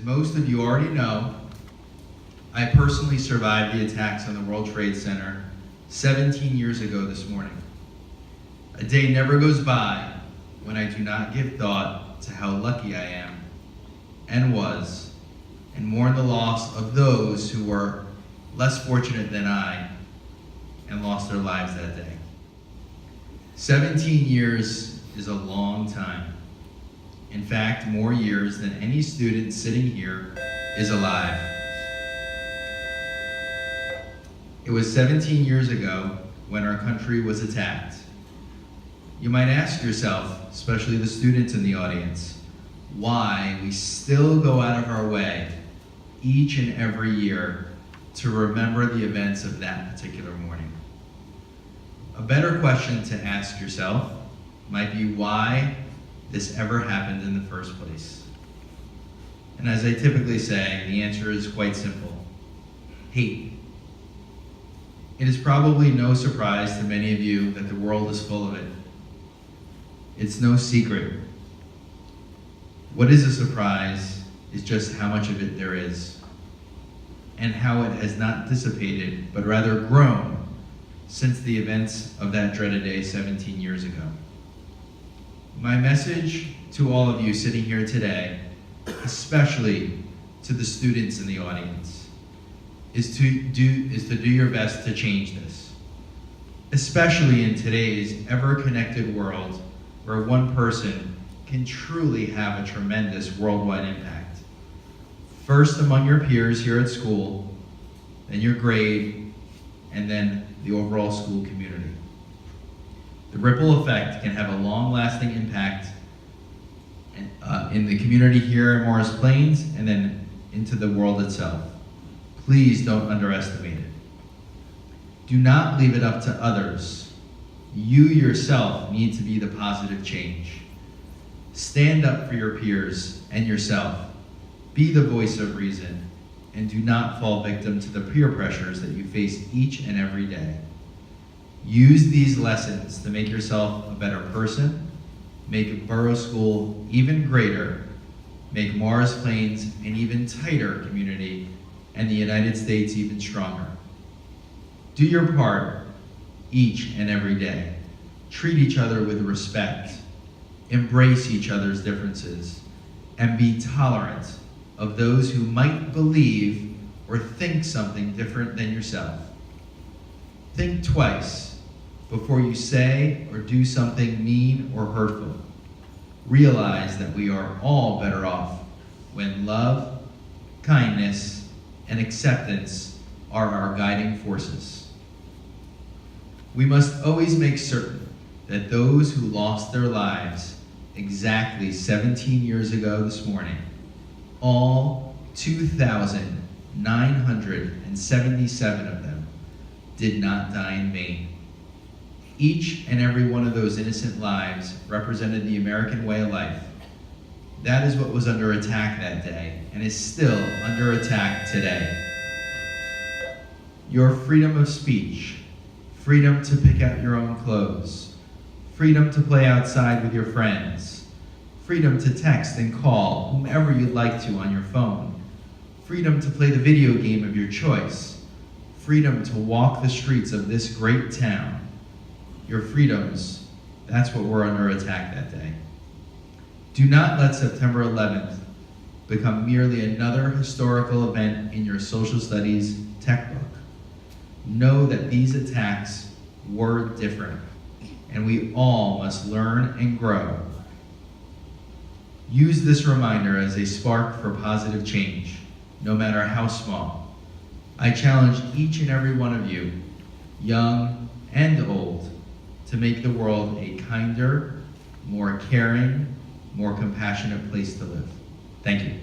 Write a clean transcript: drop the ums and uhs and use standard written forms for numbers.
most of you already know, I personally survived the attacks on the World Trade Center 17 years ago this morning. A day never goes by when I do not give thought to how lucky I am and was, and mourn the loss of those who were less fortunate than I and lost their lives that day. 17 years is a long time. In fact, more years than any student sitting here is alive. It was 17 years ago when our country was attacked. You might ask yourself, especially the students in the audience, why we still go out of our way each and every year to remember the events of that particular morning. A better question to ask yourself might be why this ever happened in the first place. And as I typically say, the answer is quite simple: hate. It is probably no surprise to many of you that the world is full of it. It's no secret. What is a surprise is just how much of it there is, and how it has not dissipated, but rather grown since the events of that dreaded day 17 years ago. My message to all of you sitting here today, especially to the students in the audience, is to do your best to change this, especially in today's ever-connected world where one person can truly have a tremendous worldwide impact. First among your peers here at school, then your grade, and then the overall school community. The ripple effect can have a long-lasting impact in the community here in Morris Plains and then into the world itself. Please don't underestimate it. Do not leave it up to others. You yourself need to be the positive change. Stand up for your peers and yourself. Be the voice of reason, and do not fall victim to the peer pressures that you face each and every day. Use these lessons to make yourself a better person, make Borough School even greater, make Morris Plains an even tighter community, and the United States even stronger. Do your part each and every day. Treat each other with respect, embrace each other's differences, and be tolerant of those who might believe or think something different than yourself. Think twice before you say or do something mean or hurtful. Realize that we are all better off when love, kindness, and acceptance are our guiding forces. We must always make certain that those who lost their lives exactly 17 years ago this morning, all 2,977 of them, did not die in vain. Each and every one of those innocent lives represented the American way of life. That is what was under attack that day and is still under attack today. Your freedom of speech, freedom to pick out your own clothes, freedom to play outside with your friends, freedom to text and call whomever you'd like to on your phone, freedom to play the video game of your choice, freedom to walk the streets of this great town. Your freedoms, that's what were under attack that day. Do not let September 11th become merely another historical event in your social studies textbook. Know that these attacks were different, and we all must learn and grow. Use this reminder as a spark for positive change, no matter how small. I challenge each and every one of you, young and old, to make the world a kinder, more caring, more compassionate place to live. Thank you.